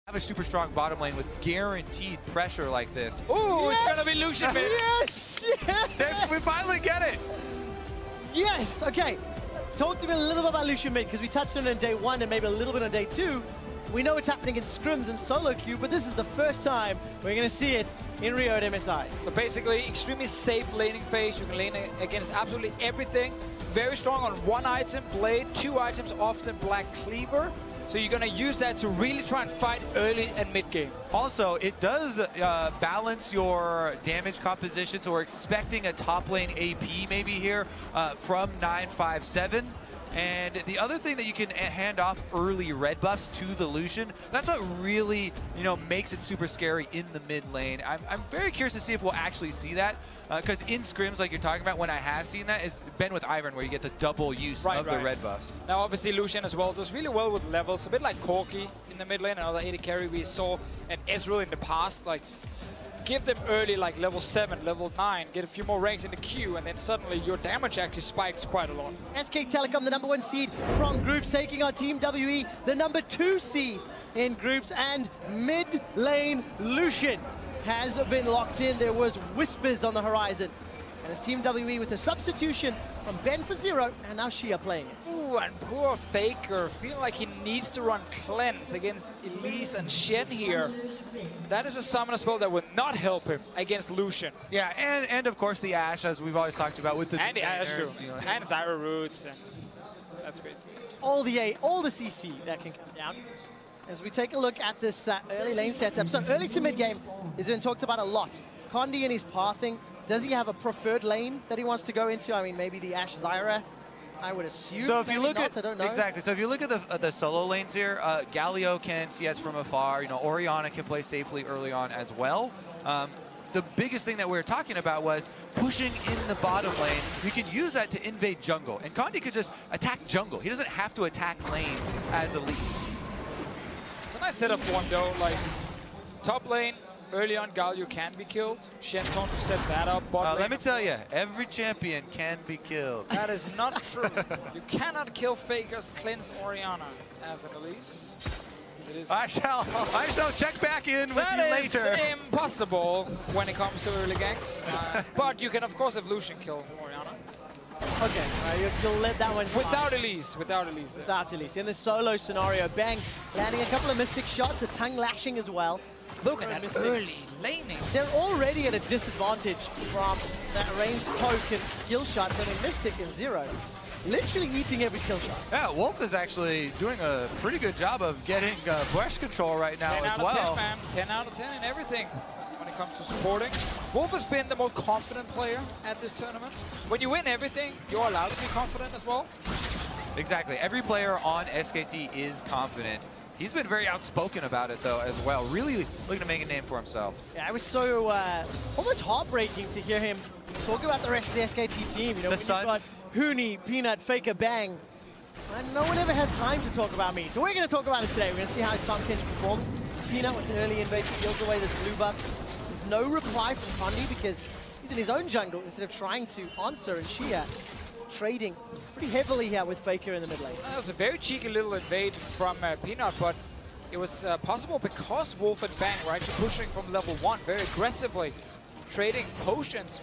have a super strong bottom lane with guaranteed pressure like this. Ooh, yes! It's gonna be Lucian mid. Yes! Yes! We finally get it! Yes! Okay, talk to me a little bit about Lucian mid, because we touched on it in day 1 and maybe a little bit on day 2. We know it's happening in scrims and solo queue, but this is the first time we're gonna see it in Rio at MSI. So basically, extremely safe laning phase. You can lane against absolutely everything. Very strong on 1 item, Blade, 2 items, often Black Cleaver. So you're going to use that to really try and fight early and mid game. Also, it does balance your damage composition, so we're expecting a top lane AP maybe here from 957. And the other thing that you can hand off early red buffs to the Lucian, that's what really, makes it super scary in the mid lane. I'm very curious to see if we'll actually see that, because in scrims, like you're talking about, when I have seen that, it's been with Ivern, where you get the double use of the red buffs. Now, obviously, Lucian as well does really well with levels, a bit like Corki in the mid lane, another AD carry we saw, and Ezreal in the past. Like, give them early, like level 7, level 9, get a few more ranks in the queue, and then suddenly your damage actually spikes quite a lot. SK Telecom, the #1 seed from groups, taking on Team WE, the #2 seed in groups, and mid lane Lucian has been locked in. There was whispers on the horizon. And it's Team WE with a substitution from Ben for 0, and now Shia playing it. Ooh, and poor Faker, feeling like he needs to run Cleanse against Elise and Shen here. That is a summoner spell that would not help him against Lucian. Yeah, and of course the Ashe, as we've always talked about with the and the Ashe too. And Zyra Roots, and that's crazy. All the CC that can come down. As we take a look at this early lane setup. So early to mid game has been talked about a lot. Condi and his pathing. Does he have a preferred lane that he wants to go into? I mean, maybe the Ashe Zyra, I would assume. So if you look not, at, I don't know. Exactly, so if you look at the solo lanes here, Galio can CS from afar, Orianna can play safely early on as well. The biggest thing that we were talking about was pushing in the bottom lane. You can use that to invade jungle, and Condi could just attack jungle. He doesn't have to attack lanes as Elise. It's a nice setup for him though, like top lane, early on, Galio can be killed. Shenton to set that up. Let me tell you, every champion can be killed. That is not true. You cannot kill Faker's Cleanse Orianna as an Elise. I shall check back in with you later. That is impossible when it comes to early ganks. But you can, of course, have Lucian kill Orianna. Okay, you'll let that one slide. Without Elise. Without Elise. In the solo scenario, Bang landing a couple of Mystic shots, a tongue lashing as well. Look at that early laning. They're already at a disadvantage from that ranged poke and skill shots. I mean, Mystic and Zero literally eating every skill shot. Yeah, Wolf is actually doing a pretty good job of getting brush control right now as well. 10 out of 10, man. 10 out of 10 in everything when it comes to supporting. Wolf has been the more confident player at this tournament. When you win everything, you're allowed to be confident as well. Exactly. Every player on SKT is confident. He's been very outspoken about it, though, as well. Really looking to make a name for himself. Yeah, it was so almost heartbreaking to hear him talk about the rest of the SKT team. When you've got Huni, Peanut, Faker, Bang, and no one ever has time to talk about me. So we're going to talk about it today. We're going to see how Sunkinch performs. Peanut with the early invade steals away this blue buff. There's no reply from Condi because he's in his own jungle instead of trying to answer, and Shia trading pretty heavily here with Faker in the mid lane. That was a very cheeky little invade from Peanut, but it was possible because Wolf and Bang were actually pushing from level 1 very aggressively, trading potions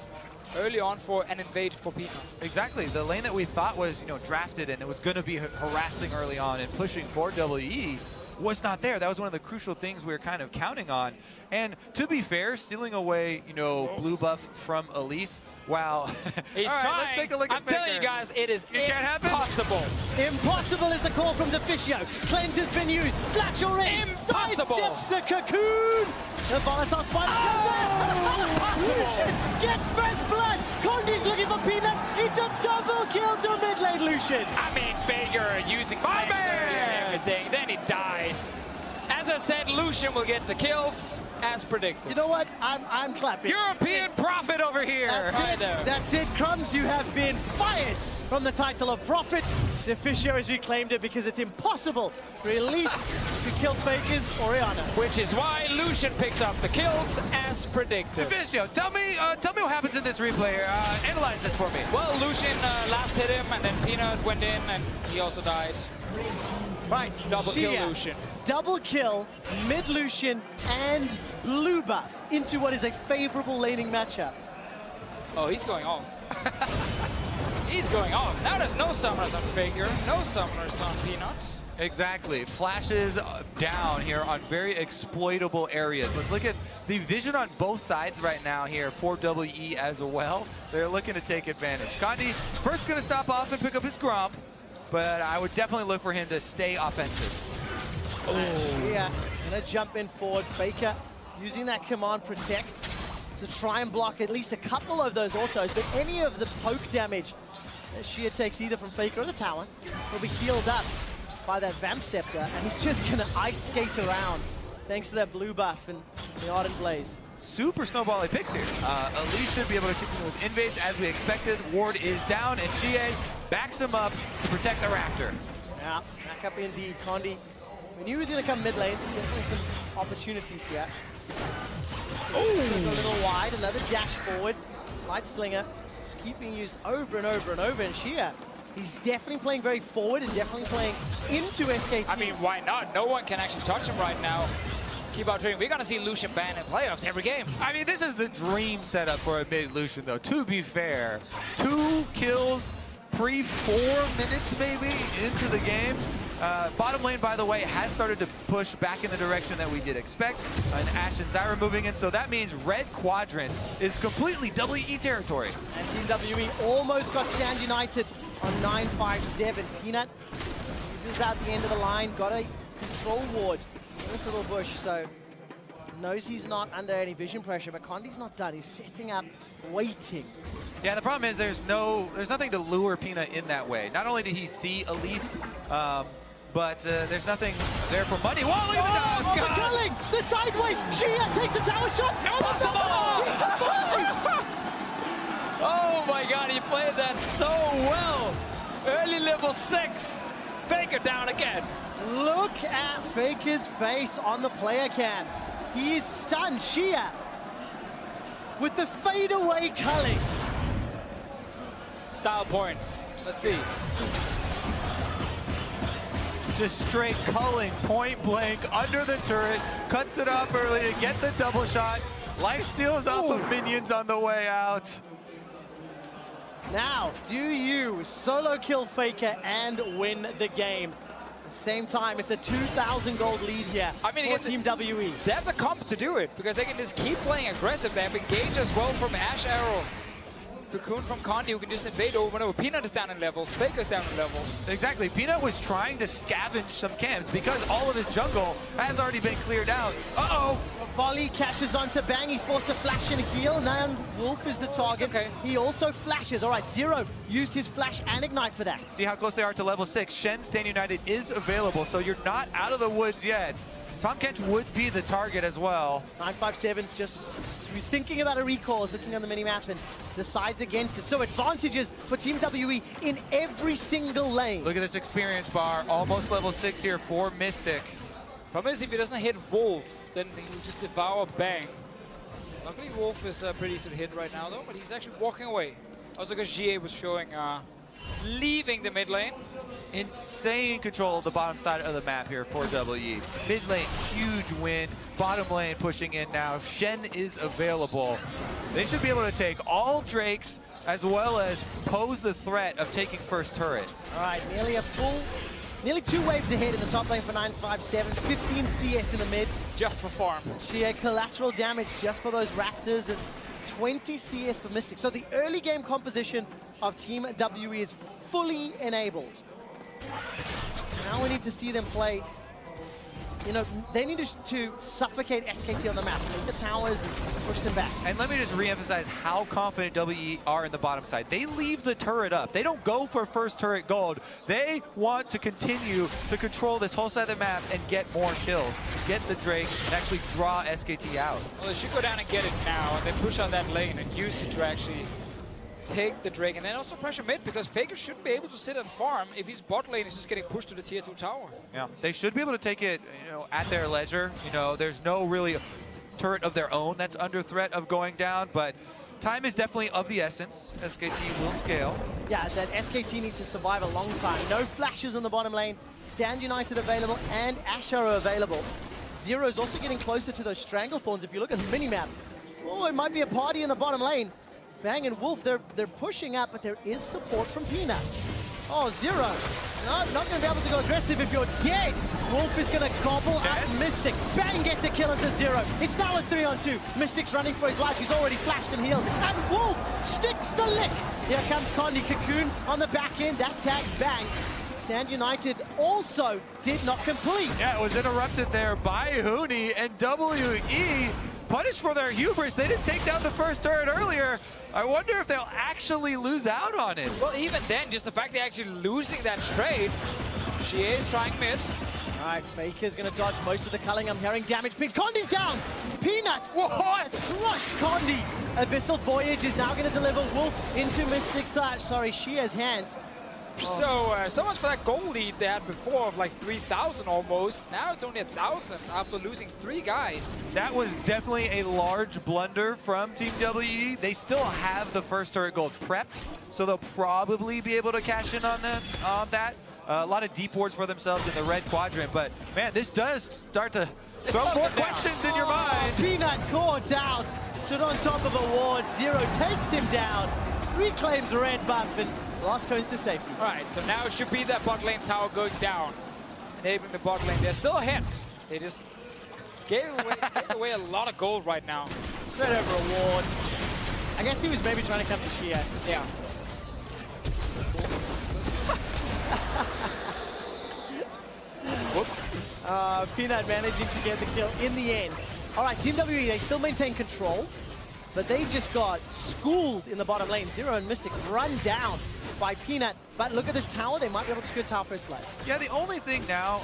early on for an invade for Peanut. Exactly. The lane that we thought was, drafted and it was going to be harassing early on and pushing for WE was not there. That was one of the crucial things we were kind of counting on. And to be fair, stealing away, blue buff from Elise, wow. He's all right, trying. let's take a look at Faker. I'm telling you guys, it is impossible. Impossible is the call from Deficio. Cleanse has been used. Flash already. Impossible. Sidesteps the cocoon. The volatile spider comes in. Lucian gets first blood. Condi's looking for Peanut. It's a double kill to mid lane Lucian. I mean, Faker using Cleanse and everything, then he dies. As I said, Lucian will get the kills, as predicted. You know what? I'm clapping. European prophet over here. That's it. Crumbs, you have been fired from the title of Prophet. Deficio has reclaimed it because it's impossible for Elise to kill Faker's Orianna. Which is why Lucian picks up the kills, as predicted. Deficio, tell me what happens in this replay. Analyze this for me. Well, Lucian last hit him, and then Peanut went in, and he also died. Right, Double kill Lucian. Double kill, mid Lucian, and blue buff into what is a favorable laning matchup. Oh, he's going off. He's going off. Now there's no summoners on Faker, no summoners on Peanut. Exactly. Flashes down here on very exploitable areas. Let's look at the vision on both sides right now here for WE as well. They're looking to take advantage. Condi first going to stop off and pick up his Gromp, but I would definitely look for him to stay offensive. Oh. Yeah, gonna jump in forward. Faker using that command protect to try and block at least a couple of those autos, but any of the poke damage that Shia takes either from Faker or the tower will be healed up by that Vamp Scepter, and he's just gonna ice skate around thanks to that blue buff and the Ardent Blaze. Super snowbally picks here. Elise should be able to continue with invades as we expected. Ward is down, and Chie backs him up to protect the Raptor. Yeah, back up indeed. Condi, we knew he was gonna come mid lane. Definitely some opportunities here. A little wide, another dash forward. Light Slinger, just keep being used over and over and over, and Shia, he's definitely playing very forward and definitely playing into SKT. I mean, why not? No one can actually touch him right now. Keep out trading. We're going to see Lucian banned in playoffs every game. I mean, this is the dream setup for a mid Lucian, though. To be fair, 2 kills pre-4 minutes, maybe, into the game. Bottom lane, by the way, has started to push back in the direction that we did expect. And Ashe and Zyra moving in, so that means red quadrant is completely WE territory. And Team WE almost got Stand United on 9-5-7. Peanut uses out the end of the line, got a control ward in this little bush, so knows he's not under any vision pressure, but Condi's not done. He's setting up, waiting. Yeah, the problem is there's nothing to lure Peanut in that way. Not only did he see Elise, but there's nothing there for money. Whoa, look at the dive! Killing! The sideways! Shia takes a tower shot! Oh my god, he played that so well! Early level 6! Faker down again! Look at Faker's face on the player cams. He is stunned. Shia with the fadeaway culling. Style points. Let's see. Just straight culling, point blank, under the turret, cuts it off early to get the double shot. Life steals off of minions on the way out. Now, do you solo kill Faker and win the game? At the same time, it's a 2,000 gold lead here for Team WE. They have the comp to do it, because they can just keep playing aggressive. They have engage as well from Ashe Arrow. Cocoon from Condi, who can just invade over and over. Peanut is down in levels, Faker's down in levels. Exactly, Peanut was trying to scavenge some camps because all of his jungle has already been cleared out. Uh-oh! Volley catches onto Bang, he's forced to flash and heal. Now Wolf is the target. Okay. He also flashes. All right, Zero used his flash and ignite for that. See how close they are to level 6. Shen, Stand United is available, so you're not out of the woods yet. Tom Kench would be the target as well. 957's just, he's thinking about a recall, is looking on the mini-map and decides against it. So advantages for Team WE in every single lane. Look at this experience bar, almost level 6 here for Mystic. Problem is, if he doesn't hit Wolf, then he will just devour Bang. Luckily, Wolf is pretty easy to hit right now, though, but he's actually walking away. Also, because GA was showing leaving the mid lane. Insane control of the bottom side of the map here for WE. Mid lane, huge win. Bottom lane pushing in now. Shen is available. They should be able to take all Drakes as well as pose the threat of taking first turret. All right, nearly 2 waves ahead in the top lane for 957. 15 CS in the mid. Just for farm. She had collateral damage just for those Raptors and 20 CS for Mystic. So the early game composition of Team WE is fully enabled. Now we need to see them play. You know, they need to suffocate SKT on the map, take the towers and push them back. And let me just re-emphasize how confident WE are in the bottom side. They leave the turret up. They don't go for first turret gold. They want to continue to control this whole side of the map and get more kills, get the Drake, and actually draw SKT out. Well, they should go down and get it now, and then push on that lane and use it to actually take the Drake, and then also pressure mid, because Faker shouldn't be able to sit and farm if his bot lane is just getting pushed to the tier 2 tower. Yeah, they should be able to take it, you know, at their leisure. You know, there's no really turret of their own that's under threat of going down, but time is definitely of the essence. SKT will scale. Yeah, that SKT needs to survive a long time. No flashes on the bottom lane. Stand United available and Asher are available. Zero's also getting closer to those Stranglethorns. If you look at the minimap, oh, it might be a party in the bottom lane. Bang and Wolf, they're pushing up, but there is support from Peanuts. Oh, Zero. No, not going to be able to go aggressive if you're dead. Wolf is going to gobble up Mystic. Bang gets a kill into Zero. It's now a 3-on-2. Mystic's running for his life. He's already flashed and healed. And Wolf sticks the lick. Here comes Condi. Cocoon on the back end. That tags Bang. Stand United also did not complete. Yeah, it was interrupted there by Huni, and WE punished for their hubris. They didn't take down the first turret earlier. I wonder if they'll actually lose out on it. Well, even then, just the fact they're actually losing that trade. She is trying mid. All right, Faker's going to dodge most of the culling. I'm hearing damage pings. Condi's down. Peanut. What? Crushed Condi. Abyssal Voyage is now going to deliver Wolf into Mystic's, Shia's hands. So much for that goal lead they had before of like 3,000 almost. Now it's only 1,000 after losing 3 guys. That was definitely a large blunder from Team WE. They still have the first turret gold prepped, so they'll probably be able to cash in on that. A lot of deep wards for themselves in the red quadrant, but man, this does start to throw more questions in your mind. Peanut caught out, stood on top of a ward. Zero takes him down, reclaims the red buff, and Lost goes to safety. All right, so now it should be that bot lane tower going down, enabling the bot lane. They're still ahead. They just gave away a lot of gold right now. Straight over a ward. I guess he was maybe trying to come to Shia. Yeah. Whoops. Peanut managing to get the kill in the end. All right, Team WE, they still maintain control, but they just got schooled in the bottom lane. Zero and Mystic run down by Peanut. But look at this tower. They might be able to secure tower first place. Yeah, the only thing now,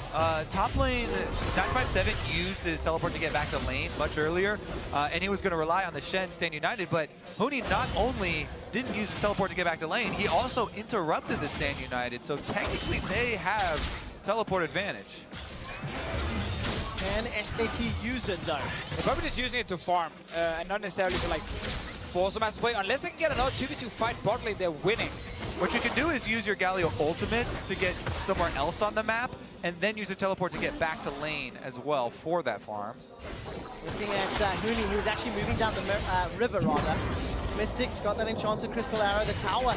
top lane, 957 used his teleport to get back to lane much earlier, and he was going to rely on the Shen Stand United, but Huni not only didn't use his teleport to get back to lane, he also interrupted the Stand United, so technically they have teleport advantage. Can SKT use it though? They're probably just using it to farm, and not necessarily to like force a massive play. Unless they can get another 2v2 fight bot lane, they're winning. What you can do is use your Galio ultimate to get somewhere else on the map, and then use your teleport to get back to lane as well for that farm. Looking at Huni, he was actually moving down the river rather. Mystic's got that enchanted crystal arrow. The tower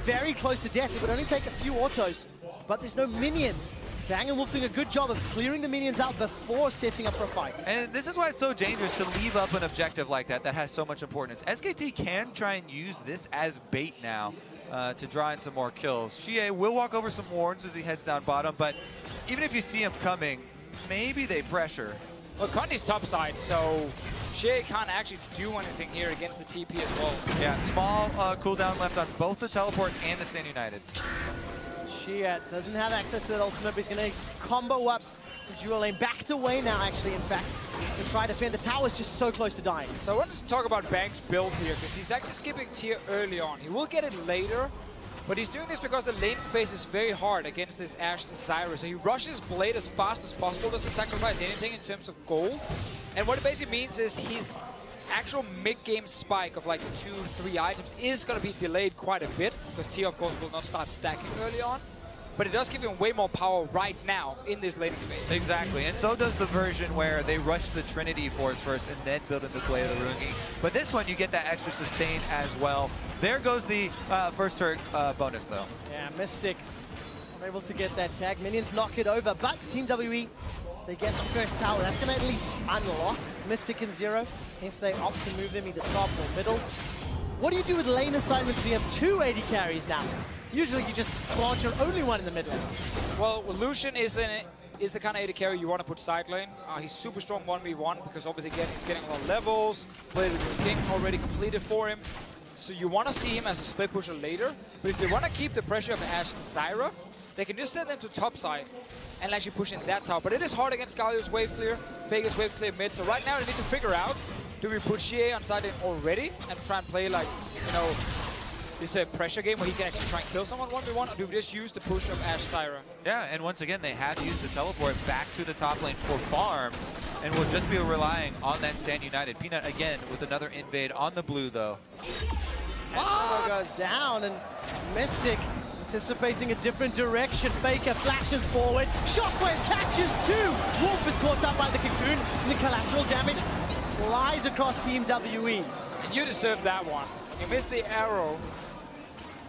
very close to death. It would only take a few autos, but there's no minions. Bang and Wolf doing a good job of clearing the minions out before setting up for a fight. And this is why it's so dangerous to leave up an objective like that has so much importance. SKT can try and use this as bait now to draw in some more kills. Shie will walk over some wards as he heads down bottom, but even if you see him coming, maybe they pressure. Well, Condi's top side, so Shie can't actually do anything here against the TP as well. Yeah, small cooldown left on both the teleport and the Stand United. Shia doesn't have access to that ultimate, but he's going to combo up the dual lane. Back to Wei now, actually, in fact, to try to defend. The tower's just so close to dying. So I wanted to talk about Bang's build here, because he's actually skipping tier early on. He will get it later, but he's doing this because the lane phase is very hard against this Ashe Zyra. So he rushes Blade as fast as possible, doesn't sacrifice anything in terms of gold. And what it basically means is his actual mid-game spike of like 2-3 items is going to be delayed quite a bit, because tier, of course, will not start stacking early on. But it does give him way more power right now in this laning phase. Exactly, and so does the version where they rush the Trinity Force first and then build in the Blade of the Rungi. But this one, you get that extra sustain as well. There goes the first turret bonus, though. Yeah, Mystic able to get that tag. Minions knock it over, but Team WE, they get the first tower. That's going to at least unlock Mystic and Zero if they opt to move them either top or middle. What do you do with lane assignments when you have 2 AD carries now? Usually you just plant your only one in the mid lane. Well, Lucian is the kind of AD carry you want to put side lane. He's super strong 1v1 because obviously he's getting a lot of levels. Blade of the King already completed for him. So you want to see him as a split pusher later. But if they want to keep the pressure of Ashe and Zyra, they can just send them to top side and actually push in that tower. But it is hard against Galio's wave clear, Vegas wave clear mid. So right now they need to figure out, do we put Shie on side lane already and try and play like, you know, this a pressure game where he can actually try and kill someone 1v1, or do we just use the push of Ashe Zyra? Yeah, and once again, they have used the teleport back to the top lane for farm, and will just be relying on that Stand United. Peanut again with another invade on the blue, though. Goes down, and Mystic Anticipating a different direction. Faker flashes forward. Shockwave catches two. Wolf is caught up by the cocoon. And the collateral damage flies across Team WE. And you deserve that one. You missed the arrow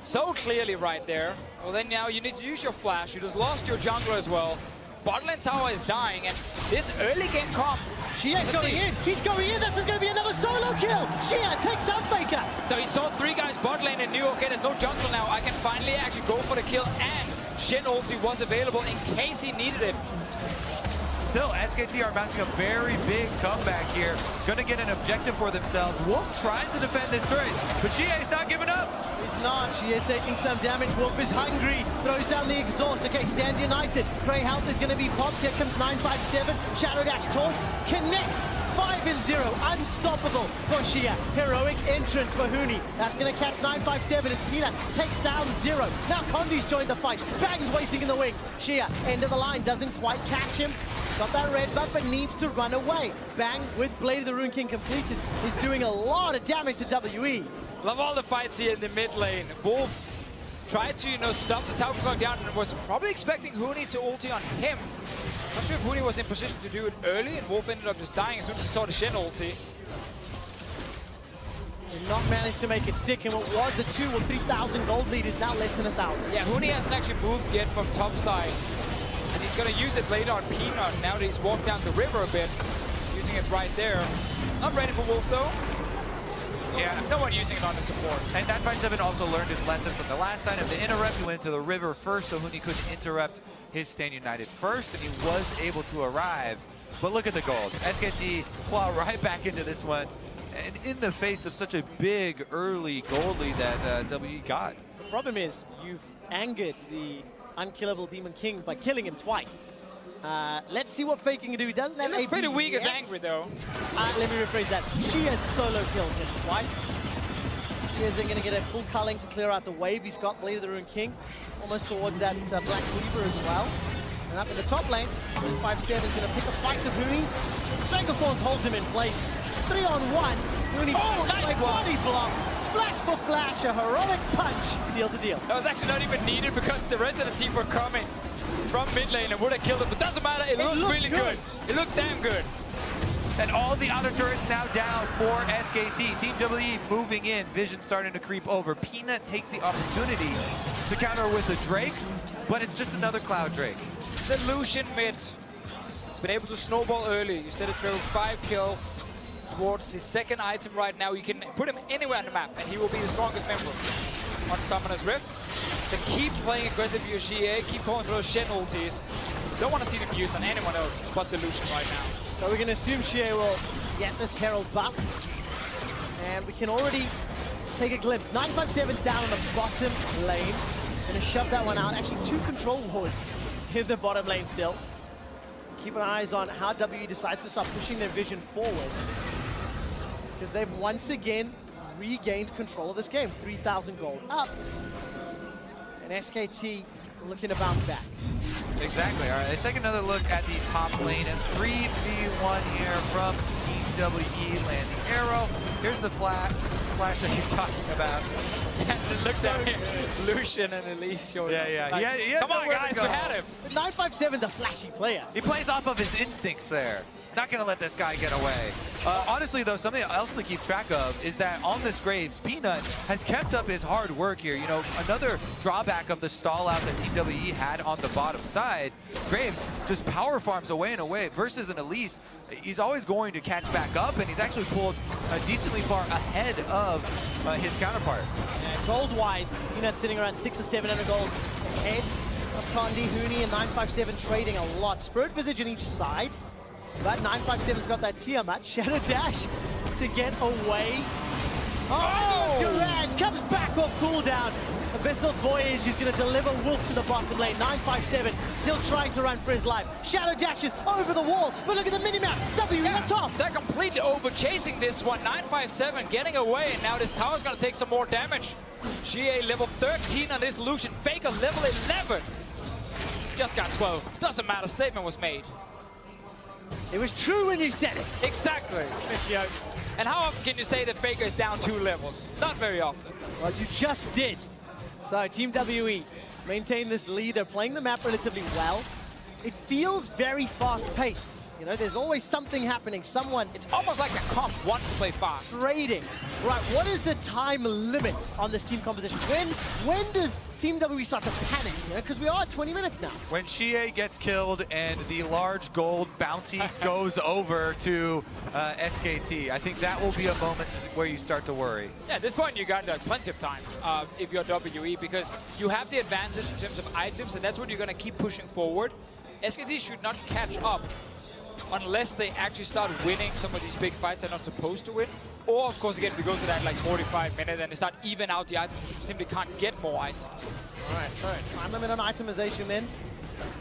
so clearly right there. Well, then now you need to use your flash. You just lost your jungler as well. Bot lane tower is dying, and this early game comp. Shia's going in. He's going in. This is going to be another solo kill. Shia takes down Faker. So he saw three guys bot lane and knew, okay, there's no jungle now. I can finally actually go for the kill, and Shen ulti was available in case he needed it. Still, SKT are mounting a very big comeback here. Gonna get an objective for themselves. Wolf tries to defend this turret, but Shia's not giving up. He's not. Shia's taking some damage. Wolf is hungry. Throws down the exhaust. Okay, stand united. Grey Health is going to be popped. Here comes 957. Shadow Dash Taunt connects. 5-0. Unstoppable for Shia. Heroic entrance for Huni. That's going to catch 957 as Peanut takes down 0. Now Condi's joined the fight. Bang's waiting in the wings. Shia, end of the line, doesn't quite catch him. Got that red buff, but needs to run away. Bang, with Blade of the Rune King completed, is doing a lot of damage to WE. Love all the fights here in the mid lane. Wolf tried to, stop the tower from going down and was probably expecting Huni to ulti on him. Not sure if Huni was in position to do it early, and Wolf ended up just dying as soon as he saw the Shen ulti. Did not manage to make it stick, and what was a 2 or 3,000 gold lead is now less than 1,000. Yeah, Huni hasn't actually moved yet from top side. And he's going to use it later on Peanut now that he's walked down the river a bit. Using it right there. Not ready for Wolf though. Yeah, no one using it on the support. And 957 also learned his lesson from the last time of the interrupt. He went to the river first, so Huni couldn't interrupt his Stand United first, and he was able to arrive. But look at the gold. SKT plow right back into this one, and in the face of such a big early gold lead that WE got. The problem is, you've angered the unkillable Demon King by killing him twice. Let's see what Faker can do. He doesn't have That's AP pretty weak yet. as angry though. Let me rephrase that. She has solo killed him twice. She isn't going to get a full culling to clear out the wave. He's got Blade of the Rune King almost towards that Black Weaver as well. And up in the top lane, 5-7 is going to pick a fight to Huni. Strangleforms holds him in place. 3-on-1. Huni nice body block. Flash for flash, a heroic punch seals the deal. That was actually not even needed because the rest of the team were coming from mid lane and would have killed him, but doesn't matter, it looked really good. It looked damn good. And all the outer turrets now down for SKT. Team WE moving in, Vision starting to creep over. Peanut takes the opportunity to counter with a Drake, but it's just another Cloud Drake. The Lucian mid has been able to snowball early. You said it, Trevor, 5 kills towards his second item right now. You can put him anywhere on the map and he will be the strongest member on Summoner's Rift. So keep playing aggressive with your GA, keep calling for those Shen ultis. Don't want to see them used on anyone else but the Lucian right now. So we're going to assume Shea will get this Herald buff. And we can already take a glimpse. 957's down on the bottom lane. Going to shove that one out. Actually, 2 control wards in the bottom lane still. Keep an eyes on how WE decides to start pushing their Vision forward. Because they've once again regained control of this game. 3,000 gold up. And SKT looking to bounce back. Exactly. All right, let's take another look at the top lane. And 3v1 here from Team WE landing arrow. Here's the flash that you're talking about. And look down here, Lucian and Elise showing up. Yeah. Come on, guys, we had him. 957's a flashy player. He plays off of his instincts there. Not going to let this guy get away. Honestly, though, something else to keep track of is that on this Graves, Peanut has kept up his hard work here. You know, another drawback of the stall out that Team WE had on the bottom side, Graves just power farms away and away versus an Elise. He's always going to catch back up, and he's actually pulled decently far ahead of his counterpart. And gold-wise, Peanut sitting around 600 or 700 gold ahead of Condi, Huni, and 957 trading a lot. Spirit Visage on each side. But 957's got that Tiamat. Shadow Dash to get away. Oh! Durand comes back off cooldown. Abyssal Voyage is going to deliver Wolf to the bottom lane. 957 still trying to run for his life. Shadow Dashes over the wall. But look at the minimap. WE on top. They're completely over chasing this one. 957 getting away. And now this tower's going to take some more damage. GA level 13 on this Lucian. Faker level 11. Just got 12. Doesn't matter. Statement was made. It was true when you said it. Exactly. And how often can you say that Faker is down 2 levels? Not very often. Well, you just did. So Team WE maintain this lead. They're playing the map relatively well. It feels very fast-paced. You know, there's always something happening. Someone... It's almost like a comp wants to play fast. Trading. Right, what is the time limit on this team composition? When does Team WWE start to panic? You know, because we are at 20 minutes now. When Shie gets killed and the large gold bounty goes over to SKT, I think that will be a moment where you start to worry. Yeah, at this point you got plenty of time if you're WE, because you have the advantage in terms of items, and that's what you're going to keep pushing forward. SKT should not catch up unless they actually start winning some of these big fights they're not supposed to win. Or, of course, again, we go to that like 45 minutes and they start even out the items. You simply can't get more items. All right, so time limit on itemization then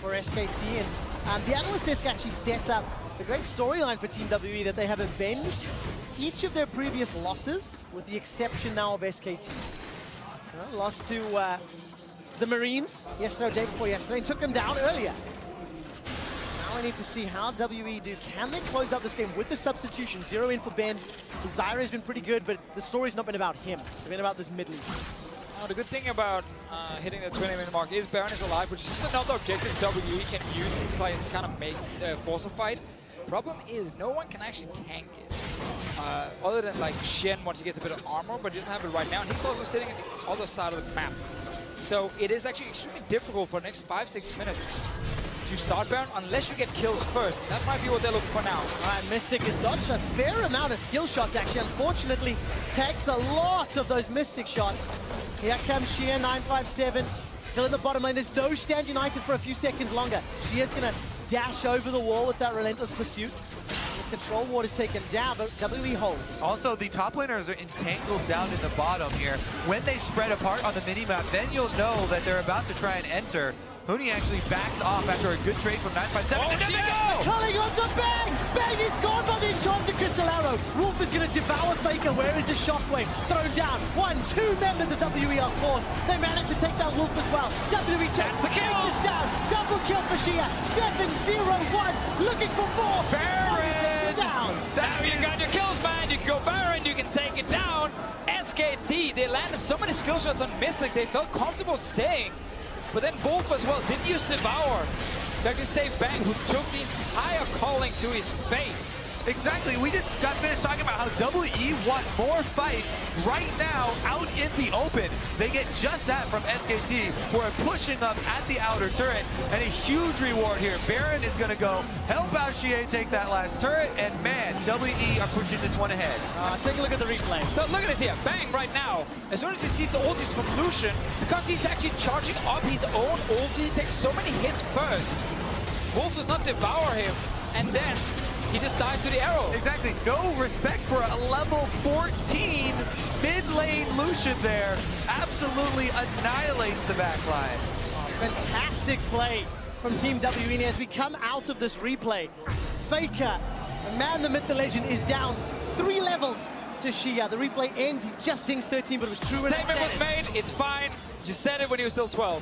for SKT. And the analyst desk actually sets up a great storyline for Team WE that they have avenged each of their previous losses, with the exception now of SKT. Lost to the Marines yesterday, or day before yesterday, and took them down earlier. I need to see how WE do. Can they close out this game with the substitution? 0 in for Ben. Zyra has been pretty good, but the story's not been about him. It's been about this mid lane. The good thing about hitting the 20-minute mark is Baron is alive, which is just another objective WE can use to try to kind of make force a fight. Problem is, no one can actually tank it. Other than like Shen once he gets a bit of armor, but he doesn't have it right now. And he's also sitting at the other side of the map. So it is actually extremely difficult for the next 5-6 minutes to start Baron unless you get kills first. That might be what they're looking for now. All right, Mystic has dodged a fair amount of skill shots, actually. Unfortunately, takes a lot of those Mystic shots. Here comes Shia 957, still in the bottom lane. There's no stand united for a few seconds longer. Shia's gonna dash over the wall with that relentless pursuit. The control ward is taken down, but WE holds. Also, the top laners are entangled down in the bottom here. When they spread apart on the minimap, then you'll know that they're about to try and enter. Huni actually backs off after a good trade from 957, and there they go! Culling onto Bang! Bang is gone by the enchanted Crystalaro. Wolf is going to devour Faker. Where is the shockwave? Thrown down. 1-2 members of WE are forced. They managed to take down Wolf as well. WE takes the kills down. Double kill for Shia. 7-0-1. Looking for more. Baron down. Now you got your kills, man. You can go Baron. You can take it down. SKT, they landed so many skill shots on Mystic. They felt comfortable staying. But then Wolf as well didn't use Devour to actually save Bang, who took the entire calling to his face. Exactly. We just got finished talking about how WE want more fights right now out in the open. They get just that from SKT, who are pushing up at the outer turret, and a huge reward here. Baron is going to go help out Shie take that last turret, and man, WE are pushing this one ahead. Take a look at the replay. So look at this here. Bang right now. As soon as he sees the ultis from Lucian, because he's actually charging up his own ulti, he takes so many hits first. Wolf does not devour him, and then he just died to the arrow. Exactly. No respect for a level 14 mid-lane Lucian there. Absolutely annihilates the backline. Fantastic play from Team WE as we come out of this replay. Faker, the man, the myth, the legend, is down 3 levels to Shia. The replay ends. He just dings 13, but it was true. Statement was made. It's fine. You said it when he was still 12.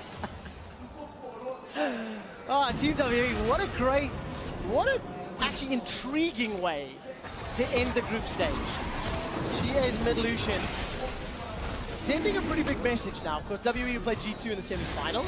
Team WE, what a actually intriguing way to end the group stage. Shia is mid Lucian, sending a pretty big message now. Of course, WE will play G2 in the semi-finals,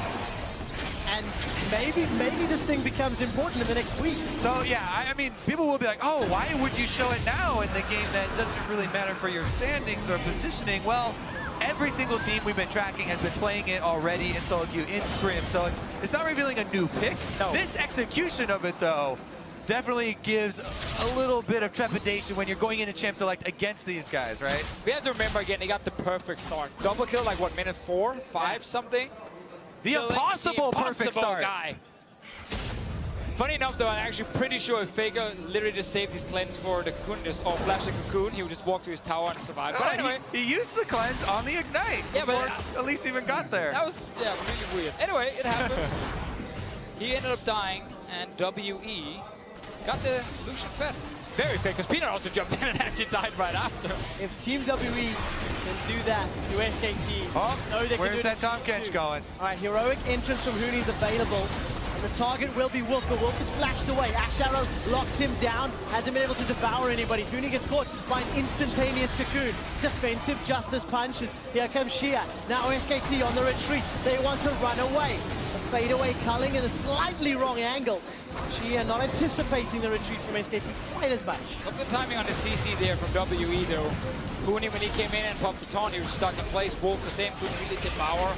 and maybe this thing becomes important in the next week. So yeah, I mean, people will be like, oh, why would you show it now in the game that doesn't really matter for your standings or positioning? Well, every single team we've been tracking has been playing it already in solo queue, in scrim, so it's not revealing a new pick. No. This execution of it, though, definitely gives a little bit of trepidation when you're going into Champ Select against these guys, right? We have to remember, again, they got the perfect start. Double kill, like, what, minute 4, 5, something? The impossible perfect start. Guy. Funny enough, though, I'm actually pretty sure if Faker literally just saved his cleanse for the Cocoon, or flash the Cocoon, he would just walk to his tower and survive. But anyway, he used the cleanse on the Ignite before at least even got there. That was, yeah, really weird. Anyway, it happened. He ended up dying, and WE got the Lucian fed. Very fair, because Peanut also jumped in and actually died right after. If Team WE can do that to SKT, where's that Tom Kench going? All right, heroic entrance from Huni is available. And the target will be Wolf. The Wolf is flashed away. Ash Arrow locks him down. Hasn't been able to devour anybody. Huni gets caught by an instantaneous cocoon. Defensive justice punches. Here comes Shia. Now SKT on the retreat. They want to run away. A fadeaway culling in a slightly wrong angle. Shia not anticipating the retreat from SKT quite as much. Look at the timing on the CC there from WE though. Huni, when he came in and popped the taunt, he was stuck in place. Wolf the same, couldn't really devour.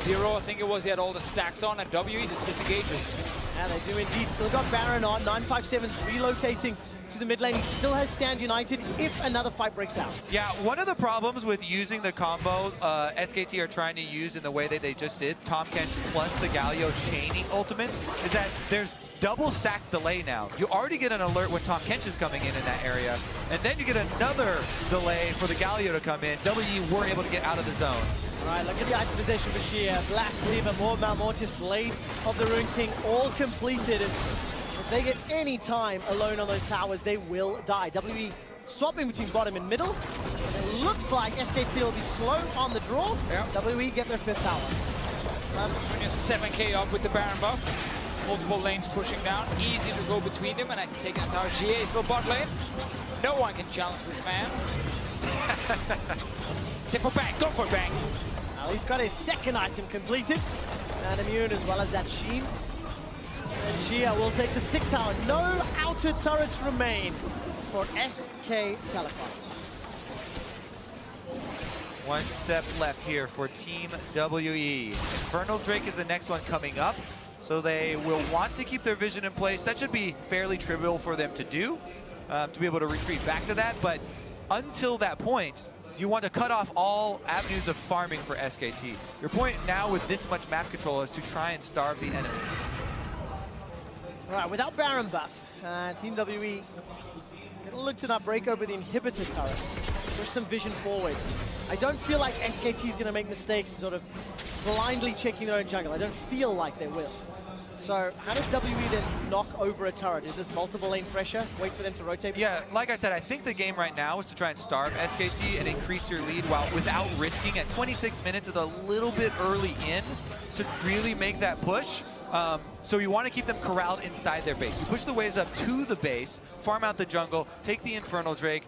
Zero, I think it was, he had all the stacks on, and WE just disengages. Yeah, they do indeed. Still got Baron on. 957's relocating to the mid lane. He still has Stand United if another fight breaks out. Yeah, one of the problems with using the combo SKT are trying to use in the way that they just did, Tahm Kench plus the Galio chaining ultimates, is that there's double stack delay now. You already get an alert when Tahm Kench is coming in that area, and then you get another delay for the Galio to come in. WE were able to get out of the zone. All right, look at the item possession for Shia. Black Cleaver, more Malmortius, Blade of the Rune King, all completed. And if they get any time alone on those towers, they will die. WE swapping between bottom and middle. And it looks like SKT will be slow on the draw. Yep. WE get their 5th tower. When you're 7k up with the Baron buff, multiple lanes pushing down, easy to go between them, and I can take out tower. GA is still bot lane. No one can challenge this man. Tip for Bang, go for Bang. Now he's got his 2nd item completed. And immune as well as that Sheen. And Shia will take the 6th tower. No outer turrets remain for SK Telecom. One step left here for Team WE. Infernal Drake is the next one coming up, so they will want to keep their vision in place. That should be fairly trivial for them to do, to be able to retreat back to that, but until that point, you want to cut off all avenues of farming for SKT. Your point now with this much map control is to try and starve the enemy. All right, without Baron buff, Team WE gonna look to not break over the inhibitor turret. Push some vision forward. I don't feel like SKT is gonna make mistakes sort of blindly checking their own jungle. I don't feel like they will. So how does WE then knock over a turret? Is this multiple lane pressure? Wait for them to rotate? Yeah, like I said, I think the game right now is to try and starve SKT and increase your lead while without risking. At 26 minutes, it's a little bit early in to really make that push. So you want to keep them corralled inside their base. You push the waves up to the base, farm out the jungle, take the Infernal Drake,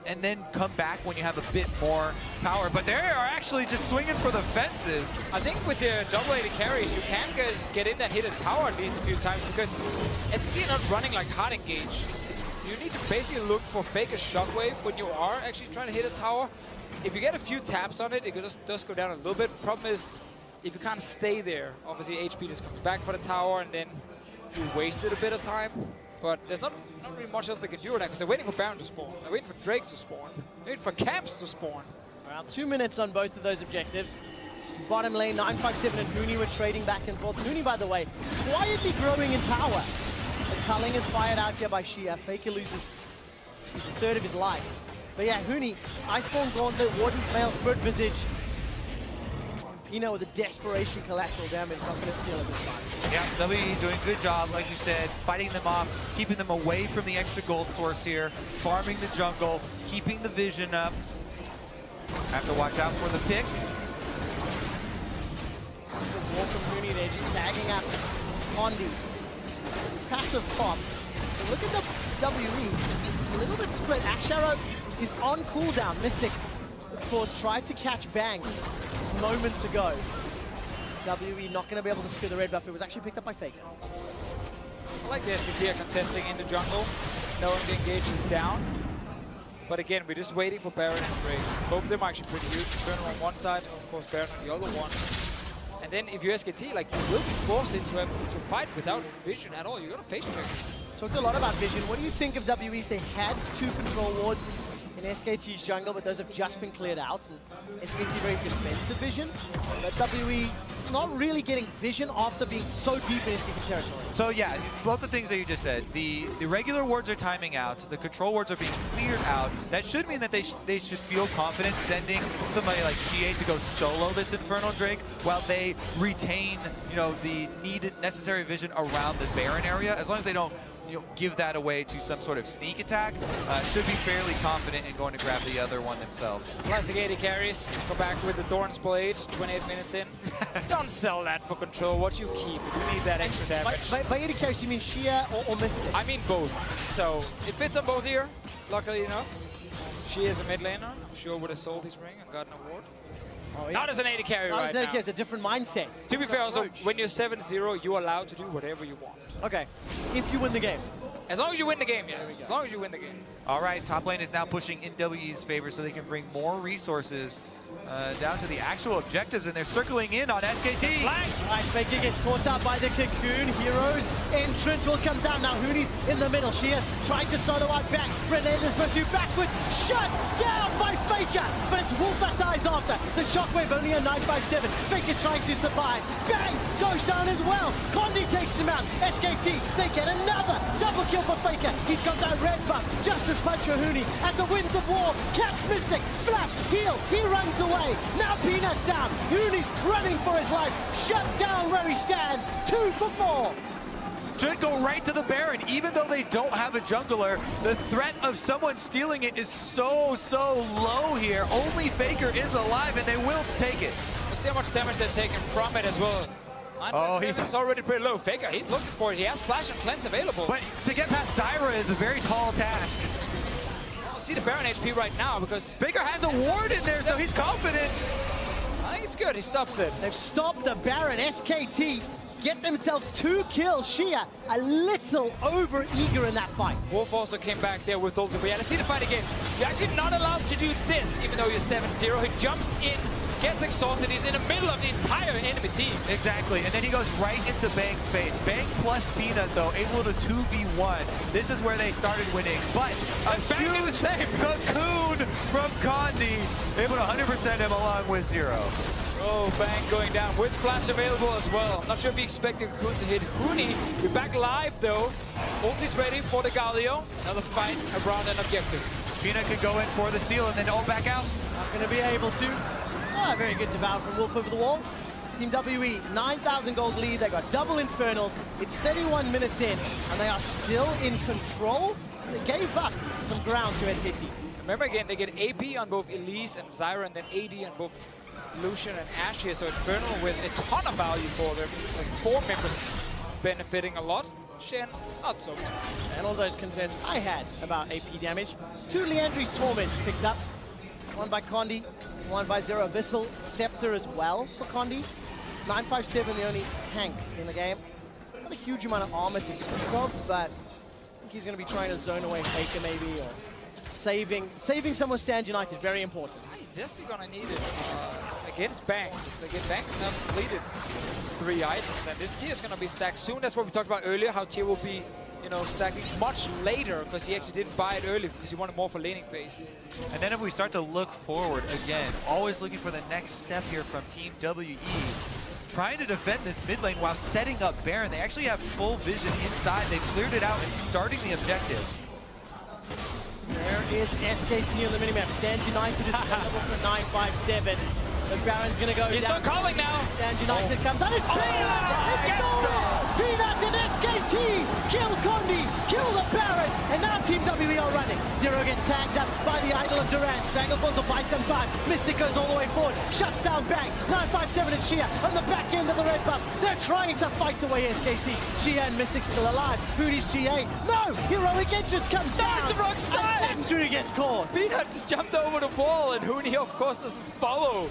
and then come back when you have a bit more power. But they are actually just swinging for the fences. I think with the double-aided carries, you can get in that hidden tower at least a few times because SKT are not running like hard engage. You need to basically look for fake a shockwave when you are actually trying to hit a tower. If you get a few taps on it, it does go down a little bit. Problem is, if you can't stay there, obviously HP just comes back for the tower and then you wasted a bit of time. But there's not really much else they can do with that because they're waiting for Baron to spawn. They're waiting for Drakes to spawn. They're waiting for camps to spawn. Around 2 minutes on both of those objectives. Bottom lane, 957 and Huni were trading back and forth. Huni, by the way, quietly growing in power. The culling is fired out here by Shia. Faker loses a 1/3 of his life. But yeah, Huni, Iceborne Gauntlet, Warden's Mail, Spirit Visage. Pino with a desperation collateral damage, not going to steal it this time. Yeah, WE doing a good job, like you said, fighting them off, keeping them away from the extra gold source here, farming the jungle, keeping the vision up. Have to watch out for the pick. Walk from Huni, they're just tagging up Condi. It's passive pop. And look at the WE, a little bit split. Ash Arrow is on cooldown. Mystic, of course, tried to catch Bang moments ago. WE not going to be able to secure the red buff. It was actually picked up by Faker. I like the SKT contesting in the jungle, knowing the engage is down. But again, we're just waiting for Baron and Drake. Both of them are actually pretty huge. Baron on one side, and of course Baron on the other one. And then if you're SKT, like, you will be forced into to fight without vision at all. You're going to face check. Talked a lot about vision. What do you think of WE's? They had 2 control wards in SKT's jungle, but those have just been cleared out. And SKT very defensive vision, but WE not really getting vision after being so deep in SKT territory. So yeah, both the things that you just said. The regular wards are timing out. The control wards are being cleared out. That should mean that they should feel confident sending somebody like GA to go solo this Infernal Drake while they retain, you know, the necessary vision around the Baron area. As long as they don't give that away to some sort of sneak attack. Should be fairly confident in going to grab the other one themselves. Classic 80 carries. Go back with the Thorns Blade, 28 minutes in. Don't sell that for control. What you keep? You need that extra damage. By 80 carries, you mean Shia or Mystic? I mean both. So it fits on both here, luckily enough. Shia is a mid laner. I'm sure would have sold his ring and got an award. Oh, yeah. Not as an 80 carry right now. It's a different mindset. To be fair, also, when you're 7-0, you're allowed to do whatever you want. Okay, if you win the game. As long as you win the game, yes. As long as you win the game. All right, top lane is now pushing in WE's favor so they can bring more resources down to the actual objectives, and they're circling in on SKT. Right, Faker gets caught up by the Cocoon. Heroes entrance will come down. Now Hooney's in the middle. Shia trying to solo out back. Relentless pursuit backwards. Shut down by Faker. But it's Wolf that dies after. The shockwave only a 957. Faker trying to survive. Bang! Goes down as well. Condi takes him out. SKT, they get another double kill for Faker. He's got that red buff. Justice Punch for Hooney at the Winds of War. Catch Mystic. Flash. Heal. He runs away. Now Peanut's down. Hooney's running for his life. Shut down where he stands. 2 for 4. Should go right to the Baron, even though they don't have a jungler. The threat of someone stealing it is so low here. Only Faker is alive, and they will take it. Let's see how much damage they're taking from it as well. Oh, he's already pretty low. Faker, he's looking for it. He has Flash and Cleanse available. But to get past Zyra is a very tall task. See the Baron HP right now because Faker has a ward in there, so he's confident. I think he's good. He stops it. They've stopped the Baron. SKT get themselves 2 kills. Shia a little over eager in that fight. Wolf also came back there with ulti. But yeah, let's see the fight again. You're actually not allowed to do this, even though you're 7-0. He jumps in, gets exhausted. He's in the middle of the entire enemy team. Exactly, and then he goes right into Bang's face. Bang plus Peanut, though, able to 2v1. This is where they started winning, but Bang did the same. Cocoon from Condi, able to 100% him along with Zero. Oh, Bang going down with Flash available as well. Not sure if he expected Cocoon to hit Hooney. We're back live, though. Ulti's ready for the Galio. Another fight around an objective. Peanut could go in for the steal and then all back out. Not going to be able to. Ah, very good devour from Wolf over the wall. Team WE, 9,000 gold lead. They got double Infernals. It's 31 minutes in, and they are still in control. They gave up some ground to SKT. Remember again, they get AP on both Elise and Zyra, and then AD on both Lucian and Ashe here. So Infernal with a ton of value for them. Like 4 members benefiting a lot. Shen, not so much. And all those concerns I had about AP damage. 2 Leandri's Torments picked up. 1 by Condi, 1 by Zero Vissel. Scepter as well for Condi. 957, the only tank in the game. Not a huge amount of armor to speak of, but I think he's going to be trying to zone away Faker maybe, or saving someone Stand United. Very important. He's definitely going to need it against Bang. Just again, Bang's now completed 3 items, and this tier is going to be stacked soon. That's what we talked about earlier, how tier will be, you know, stacking much later because he actually didn't buy it early because he wanted more for laning phase. And then if we start to look forward again, always looking for the next step here from Team WE, trying to defend this mid lane while setting up Baron. They actually have full vision inside. They've cleared it out and starting the objective. There is SKT on the minimap. Stand United is available for 957. The Baron's going to go He's down. not calling now. Stand United comes out. It's Peanut! It's stolen! Peanut and SKT kill Condi, kill the Baron, and now Team WE are running. Zero gets tagged up by the Idol of Durant. Stranglethorns will bite some time. Mystic goes all the way forward, shuts down Bang. 957 and Shia on the back end of the red buff. They're trying to fight away SKT. Shia and Mystic still alive. Hooney's GA. No! Heroic Entrance comes down. It's the wrong side. And that's where he gets caught. Peanut just jumped over the ball, and Hooney, of course, doesn't follow.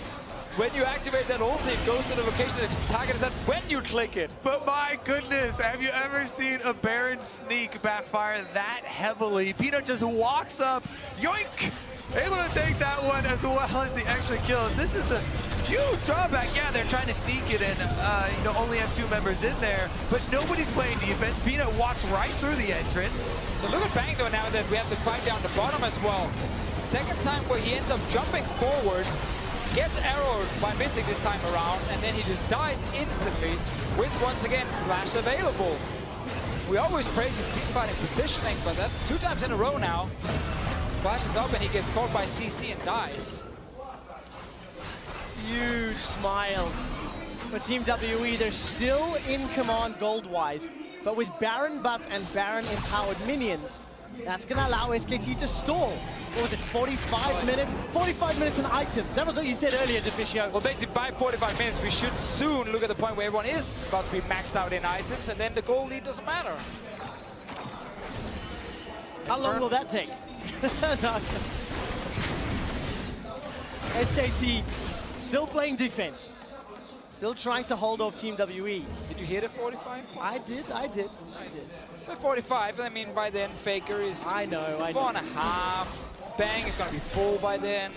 When you activate that ulti, it goes to the location that its target is at when you click it. But my goodness, have you ever seen a Baron sneak backfire that heavily? Peanut just walks up, yoink! Able to take that one as well as the extra kills. This is the huge drawback. Yeah, they're trying to sneak it and you know, only have 2 members in there, but nobody's playing defense. Peanut walks right through the entrance. So look at Bang though now that we have to fight down the bottom as well. Second time where he ends up jumping forward, gets arrowed by Mystic this time around, and then he just dies instantly with, once again, Flash available. We always praise his teamfighting positioning, but that's 2 times in a row now. Flash is up and he gets caught by CC and dies. Huge smiles for Team WE. They're still in command gold-wise, But with Baron buff and Baron empowered minions, that's going to allow SKT to stall. What was it, 45 minutes? 45 minutes in items. That was what you said earlier, Deficio. Well, basically, by 45 minutes, we should soon look at the point where everyone is about to be maxed out in items, and then the goal lead doesn't matter. How long will that take? No. SKT still playing defense. Still trying to hold off Team WE. Did you hear the 45? I did. By 45, I mean, by then, Faker is 4.5. Bang is going to be full by then.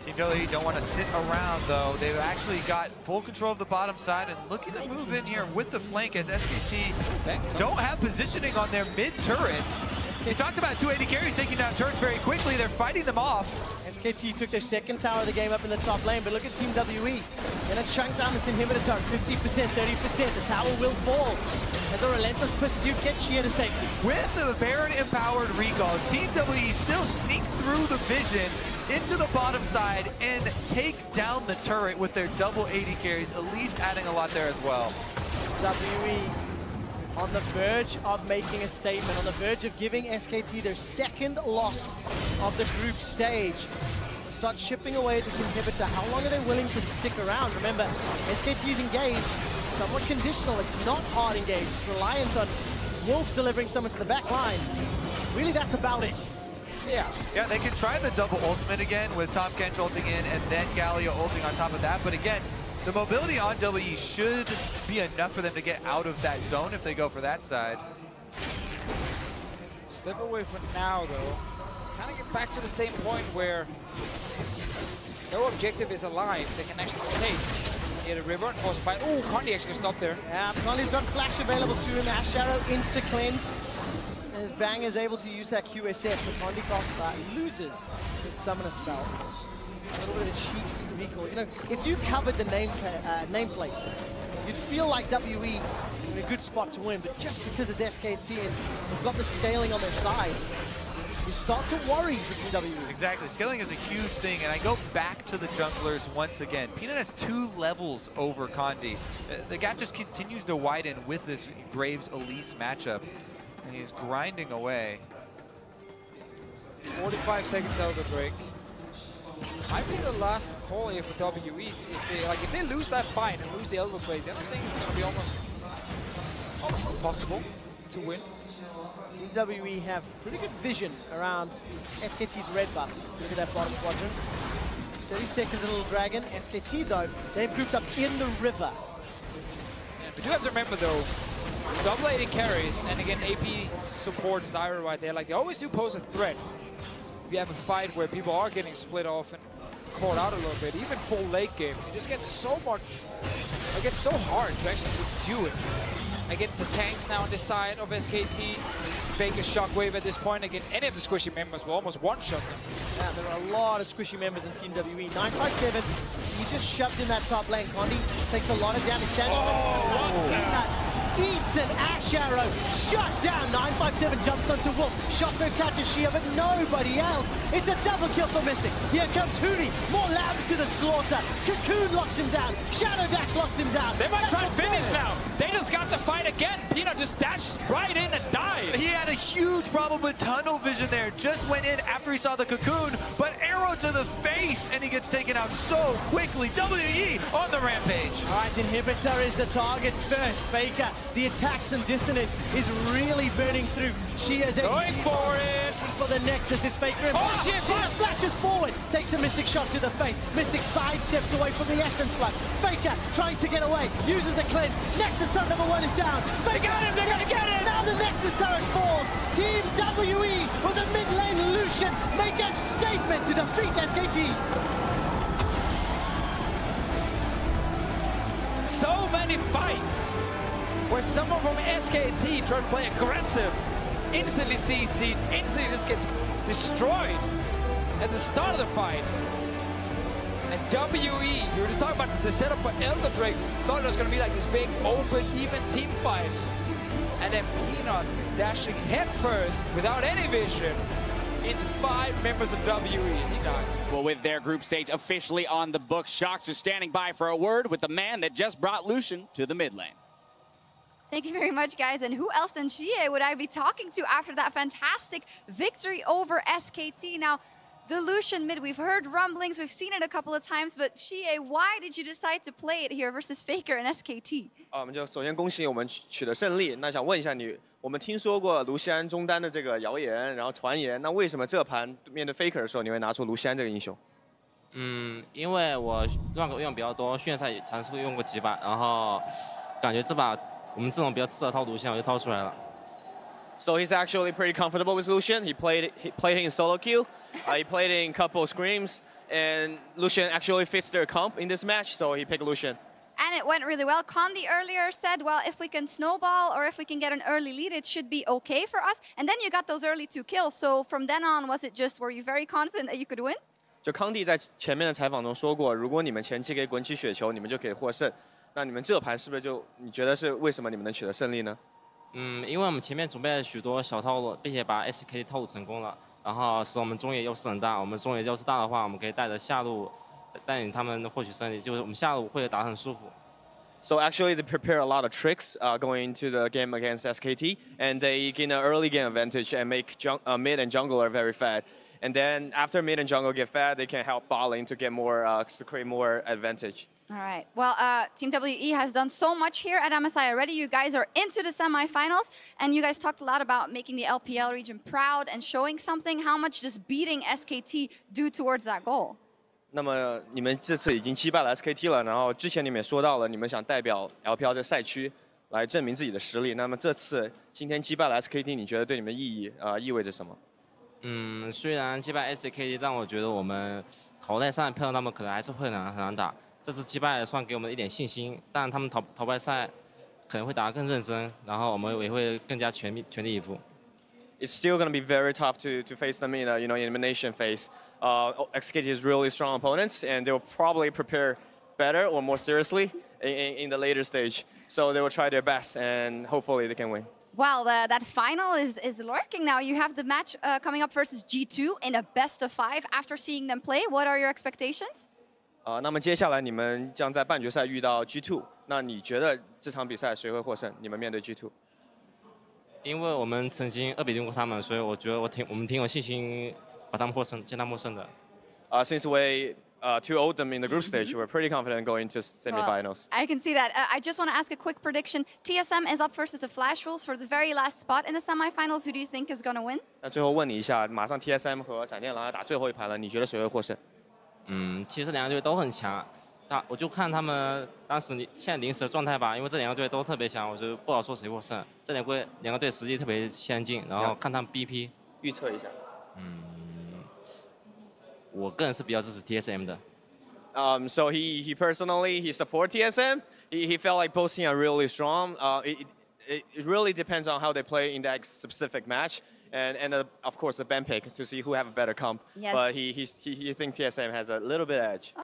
Team WE don't want to sit around, though. They've actually got full control of the bottom side and looking to move in here with the flank as SKT don't have positioning on their mid turrets. We talked about 280 carries taking down turrets very quickly. They're fighting them off. SKT took their second tower of the game up in the top lane, but look at Team WE. Gonna chunk down this inhibitor turret, 50%, 30%. The tower will fall as a relentless pursuit gets Shia to safety. With the Baron empowered recalls, Team WE still sneak through the vision into the bottom side and take down the turret with their double 80 carries, at least adding a lot there as well. WE on the verge of making a statement, on the verge of giving SKT their second loss of the group stage. Start chipping away at this inhibitor. How long are they willing to stick around? Remember, SKT's engaged, somewhat conditional. It's not hard engaged. It's reliant on Wolf delivering someone to the back line. Really, that's about it. Yeah, they can try the double ultimate again with Top Kench ulting in and then Galio ulting on top of that. But again, the mobility on WE should be enough for them to get out of that zone if they go for that side. Step away for now, though. Kind of get back to the same point where no objective is alive. They can actually take near the river and force a fight. Oh, Condi actually stopped there. Yeah, Condi's got flash available to him. Ash Arrow insta-cleanse. As Bang is able to use that QSF, but Condi loses his summoner spell. A little bit of a cheap recall. You know, if you covered the nameplates, you'd feel like WE in a good spot to win, but just because it's SKT and they've got the scaling on their side, you start to worry for Team WE. Exactly, scaling is a huge thing, and I go back to the junglers once again. Peanut has 2 levels over Condi. The gap just continues to widen with this Graves Elise matchup, and he's grinding away. 45 seconds elbow break. Might be the last call here for WE. If they lose that fight and lose the elbow break, then I think it's going to be almost impossible to win. Team WE have pretty good vision around SKT's red buff. Look at that bottom quadrant. 30 seconds a little dragon. SKT, though, they've grouped up in the river. Yeah, but you have to remember, though, double 80 carries, and again, AP supports Zyra right there. Like, they always do pose a threat. If you have a fight where people are getting split off and caught out a little bit, even full late game, it just gets so much, it gets so hard to actually do it. Against the tanks now on this side of SKT, fake a shockwave at this point against any of the squishy members will almost one-shot them. Yeah, there are a lot of squishy members in Team WE. 957, he just shoved in that top lane. Condi takes a lot of damage. Eats an Ash Arrow, shut down. 957 jumps onto Wolf. Shotgun catches Shia, but nobody else. It's a double kill for Mystic. Here comes Huni. More lambs to the slaughter. Cocoon locks him down. Shadow Dash locks him down. They might try to finish now. They just got to fight again. Peanut just dashed right in and died. He had a huge problem with tunnel vision there. Just went in after he saw the cocoon, but arrow to the face, and he gets taken out so quickly. WE on the rampage. All right, Inhibitor is the target first. Faker, the attacks and dissonance is really burning through. She is going for it. For the Nexus, it's Faker. Oh, shit, flashes forward, takes a Mystic shot to the face. Mystic sidesteps away from the Essence Flood. Faker trying to get away, uses the cleanse. Nexus turret number 1 is down. They got him, they're gonna get him. Now the Nexus turret falls. Team WE with a mid lane Lucian make a statement to defeat SKT. So many fights where someone from SKT try to play aggressive, instantly CC'd, instantly just gets destroyed at the start of the fight. And WE, you were just talking about the setup for Elder Drake, thought it was going to be like this big, open, even team fight. And then Peanut dashing headfirst without any vision into 5 members of WE. He died. Well, with their group stage officially on the books, Shox is standing by for a word with the man that just brought Lucian to the mid lane. Thank you very much, guys. And who else than Xie would I be talking to after that fantastic victory over SKT? Now, the Lucian mid, we've heard rumblings, we've seen it a couple of times, but Xie, why did you decide to play it here versus Faker and SKT? 我们就首先恭喜我们取得胜利。那想问一下你，我们听说过卢锡安中单的这个谣言，然后传言，那为什么这盘面对 Faker 的时候，你会拿出卢锡安这个英雄？因为我乱狗用比较多，训练赛也尝试过用过几把，然后感觉这把我们这种比较适合套卢锡安，我就套出来了。So he's actually pretty comfortable with Lucian. He played him in solo queue. He played in couple screams, and Lucian actually fits their comp in this match, so he picked Lucian. And it went really well. Condi earlier said, well, if we can snowball or if we can get an early lead, it should be okay for us. And then you got those early 2 kills. So from then on, were you very confident that you could win? 就康帝在前面的采访中说过，如果你们前期可以滚起雪球，你们就可以获胜。那你们这盘是不是你觉得是为什么你们能取得胜利呢？因为我们前面准备了许多小套路，并且把 SKT 套路成功了，然后使我们中野优势很大。我们中野优势大的话，我们可以带着下路带领他们获取胜利，就是我们下路会打得很舒服。So actually, they prepare a lot of tricks going into the game against SKT, and they gain an early game advantage and make mid and jungler very fat. And then after mid and jungle get fat, they can help bot lane to get more to create more advantage. All right. Well, Team WE has done so much here at MSI already. You guys are into the semifinals, and you guys talked a lot about making the LPL region proud and showing something. How much does beating SKT do towards that goal? 那么你们这次已经击败了 SKT 了，然后之前你们也说到了，你们想代表 LPL 这个赛区来证明自己的实力。那么这次今天击败了 SKT， 你觉得对你们意味着什么？虽然击败 SKT 让我觉得我们淘汰赛碰到他们可能还是会很难打。这次击败算给我们一点信心，但他们淘汰赛可能会打得更认真，然后我们也会更加全力以赴。It's still going to be very tough to face them in elimination phase. SKT is really strong opponents, and they will probably prepare better or more seriously in the later stage. So they will try their best, and hopefully they can win. Well, that final is lurking now. You have the match coming up versus G2 in a best of 5. After seeing them play, what are your expectations? 那么接下来你们将在半决赛遇到 G2， 那你觉得这场比赛谁会获胜？你们面对 G2？ 因为我们曾经2比0过他们，所以我觉得我们挺有信心把他们见他们获胜的。Since we 2-0'd them in the group stage, we're pretty confident going to semifinals. Well, I can see that. I just want to ask a quick prediction. TSM is up versus the Flash Wolves for the very last spot in the semifinals. Who do you think is going to win? 那最后问你一下，马上 TSM 和闪电狼要打最后一盘了，你觉得谁会获胜？其实两个队都很强，我就看他们当时现在临时的状态吧，因为这两个队都特别强，我就不好说谁获胜。这两个队实力特别相近，然后看他们 BP 预测一下。我个人是比较支持 TSM 的。So he personally support TSM. He felt like both teams are really strong. It really depends on how they play in that specific match. And of course the ban pick to see who have a better comp. Yes. But he thinks TSM has a little bit edge.